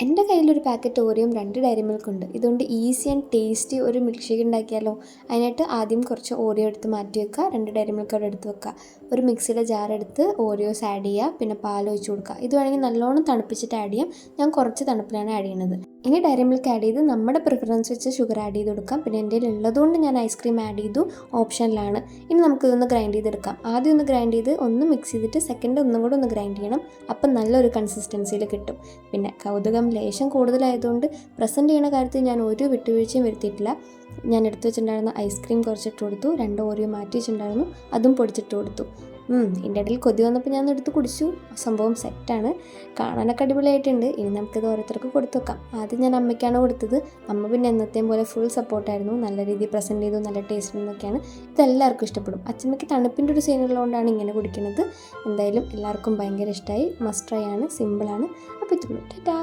എൻ്റെ കയ്യിലൊരു packet ഓറിയോയും 2 diary മിൽക്കുണ്ട്. ഇതുകൊണ്ട് ഈസി ആൻഡ് ടേസ്റ്റി ഒരു മിൽക്ക് ഷേക്ക് ഉണ്ടാക്കിയാലോ. അതിനായിട്ട് ആദ്യം കുറച്ച് ഓറിയോ എടുത്ത് മാറ്റി വെക്കുക, 2 ഡയറി മിൽക്ക് അവിടെ എടുത്ത് വെക്കുക. ഒരു മിക്സിയുടെ ജാർ എടുത്ത് ഓറിയോസ് ആഡ് ചെയ്യുക, പിന്നെ പാൽ ഒഴിച്ച് കൊടുക്കുക. ഇത് വേണമെങ്കിൽ നല്ലോണം തണുപ്പിച്ചിട്ട് ആഡ് ചെയ്യാം. ഞാൻ കുറച്ച് തണുപ്പിലാണ് ആഡ് ചെയ്യുന്നത്. ഇനി ഡയറി മിൽക്ക് ആഡ് ചെയ്ത് നമ്മുടെ പ്രിഫറൻസ് വെച്ച് ഷുഗർ ആഡ് ചെയ്ത് കൊടുക്കാം. പിന്നെ എൻ്റെ ഉള്ളതുകൊണ്ട് ഞാൻ ഐസ്ക്രീം ആഡ് ചെയ്തു, ഓപ്ഷനിലാണ്. ഇനി നമുക്കിതൊന്ന് ഗ്രൈൻഡ് ചെയ്തെടുക്കാം. ആദ്യം ഒന്ന് ഗ്രൈൻഡ് ചെയ്ത് ഒന്ന് മിക്സ് ചെയ്തിട്ട് സെക്കൻഡ് ഒന്നും കൂടെ ഒന്ന് ഗ്രൈൻഡ് ചെയ്യണം. അപ്പം നല്ലൊരു കൺസിസ്റ്റൻസിയിൽ കിട്ടും. പിന്നെ കൗതുകം ലേശം കൂടുതലായതുകൊണ്ട് പ്രസൻറ്റ് ചെയ്യുന്ന കാര്യത്തിൽ ഞാൻ ഒരു വിട്ടുവീഴ്ചയും വരുത്തിയിട്ടില്ല. ഞാൻ എടുത്തു വെച്ചിട്ടുണ്ടായിരുന്ന ഐസ്ക്രീം കുറച്ചിട്ട് കൊടുത്തു, 2 ഓറിയോ മാറ്റി വെച്ചിട്ടുണ്ടായിരുന്നു, അതും പൊടിച്ചിട്ട് കൊടുത്തു. ഇതിൻ്റെ ഇടയിൽ കൊതി വന്നപ്പോൾ ഞാൻ എടുത്ത് കുടിച്ചു. സംഭവം സെറ്റാണ്, കാണാനൊക്കെ അടിപൊളിയായിട്ടുണ്ട്. ഇനി നമുക്കിത് ഓരോരുത്തർക്ക് കൊടുത്തു വെക്കാം. ആദ്യം ഞാൻ അമ്മയ്ക്കാണ് കൊടുത്തത്. അമ്മ പിന്നെ എന്നത്തെയും പോലെ ഫുൾ സപ്പോർട്ടായിരുന്നു, നല്ല രീതിയിൽ പ്രസൻറ്റ് ചെയ്തു, നല്ല ടേസ്റ്റ് എന്നൊക്കെയാണ്. ഇതെല്ലാവർക്കും ഇഷ്ടപ്പെടും. അച്ഛമ്മയ്ക്ക് തണുപ്പിൻ്റെ ഒരു സീനുള്ളതുകൊണ്ടാണ് ഇങ്ങനെ കുടിക്കുന്നത്. എന്തായാലും എല്ലാവർക്കും ഭയങ്കര ഇഷ്ടമായി. മസ്റ്റ് ട്രൈ ആണ്, സിമ്പിളാണ്. അപ്പോൾ ഇത്രയുള്ളൂ. ടാറ്റാ.